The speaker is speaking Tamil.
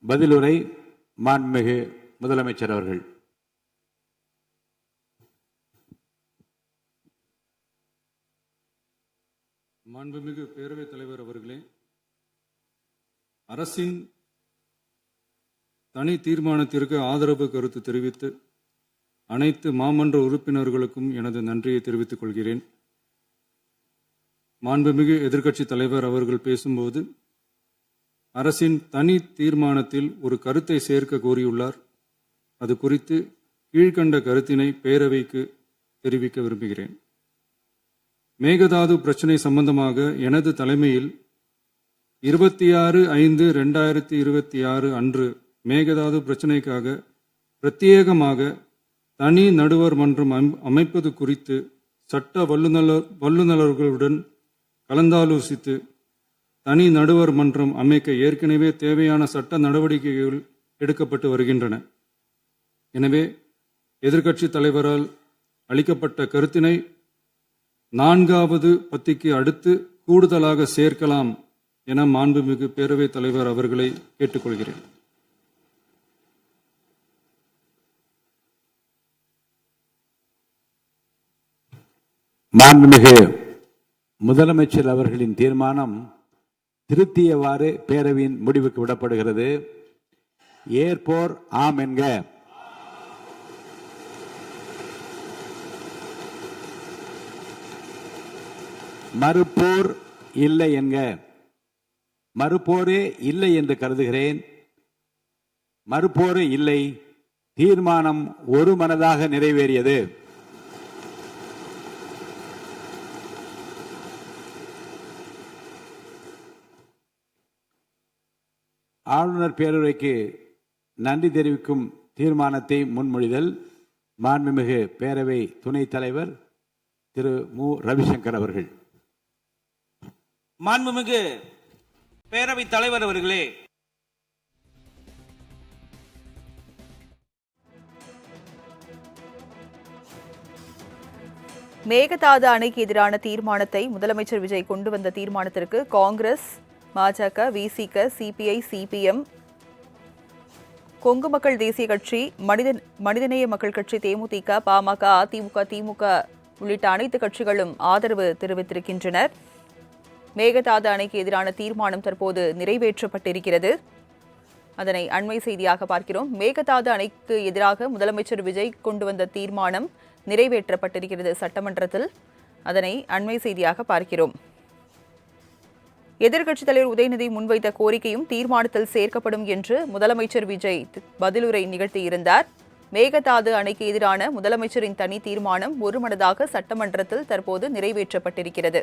பதிலுரை மாண்புமிகு முதலமைச்சர் அவர்கள். மாண்புமிகு பேரவைத் தலைவர் அவர்களே, அரசின் தனி தீர்மானத்திற்கு ஆதரவு கருத்து தெரிவித்து அனைத்து மாமன்ற உறுப்பினர்களுக்கும் எனது நன்றியை தெரிவித்துக் கொள்கிறேன். மாண்புமிகு எதிர்க்கட்சித் தலைவர் அவர்கள் பேசும்போது அரசின் தனி தீர்மானத்தில் ஒரு கருத்தை சேர்க்க கோரியுள்ளார். அது குறித்து கீழ்கண்ட கருத்தினை பேரவைக்கு தெரிவிக்க விரும்புகிறேன். மேகதாது பிரச்சினை சம்பந்தமாக எனது தலைமையில் 26/5/2026 அன்று மேகதாது பிரச்சினைக்காக பிரத்யேகமாக தனி நடுவர் மன்றம் அமைப்பது குறித்து சட்ட வல்லுநர்களுடன் கலந்தாலோசித்து தனி நடுவர் மன்றம் அமைக்க ஏற்கனவே தேவையான சட்ட நடவடிக்கைகள் எடுக்கப்பட்டு வருகின்றன. எனவே எதிர்க்கட்சித் தலைவரால் அளிக்கப்பட்ட கருத்தினை 4வது பத்திக்கு அடுத்து கூடுதலாக சேர்க்கலாம் என மாண்புமிகு பேரவைத் தலைவர் அவர்களை கேட்டுக்கொள்கிறேன். மாண்புமிகு முதலமைச்சர் அவர்களின் தீர்மானம் திருத்தியவாறு பேரவையின் முடிவுக்கு விடப்படுகிறது. ஏற்போர் ஆம் என்க. மறுப்போர் இல்லை என்க. மறுப்போரே இல்லை என்று கருதுகிறேன். மறுப்போரே இல்லை. தீர்மானம் ஒருமனதாக நிறைவேறியது. ஆளுநர் பேருரைக்கு நன்றி தெரிவிக்கும் தீர்மானத்தை முன்மொழிதல் மாண்புமிகு பேரவை துணைத் தலைவர் திரு மு. ரவிசங்கர் அவர்கள். மாண்புமிகு பேரவைத் தலைவர் அவர்களே, மேகதாது அணைக்கு எதிரான தீர்மானத்தை முதலமைச்சர் விஜய் கொண்டு வந்த தீர்மானத்திற்கு காங்கிரஸ், பாஜக, விசிக, சிபிஐ, சிபிஎம், கொங்கு மக்கள் தேசிய கட்சி, மனிதநேய மக்கள் கட்சி, தேமுதிக, பாமக, அதிமுக, திமுக உள்ளிட்ட அனைத்து கட்சிகளும் ஆதரவு தெரிவித்திருக்கின்றனர். மேகதாது அணைக்கு எதிரான தீர்மானம் தற்போது நிறைவேற்றப்பட்டிருக்கிறது. அதனை அண்மை செய்தியாக பார்க்கிறோம். மேகதாது அணைக்கு எதிராக முதலமைச்சர் விஜய் கொண்டு வந்த தீர்மானம் நிறைவேற்றப்பட்டிருக்கிறது சட்டமன்றத்தில். அதனை அண்மை செய்தியாக பார்க்கிறோம். எதிர்க்கட்சித் தலைவர் உதயநிதி முன்வைத்த கோரிக்கையும் தீர்மானத்தில் சேர்க்கப்படும் என்று முதலமைச்சர் விஜய் பதிலுரை நிகழ்த்தியிருந்தார். மேகதாது அணைக்கு எதிரான முதலமைச்சரின் தனி தீர்மானம் ஒருமனதாக சட்டமன்றத்தில் தற்போது நிறைவேற்றப்பட்டிருக்கிறது.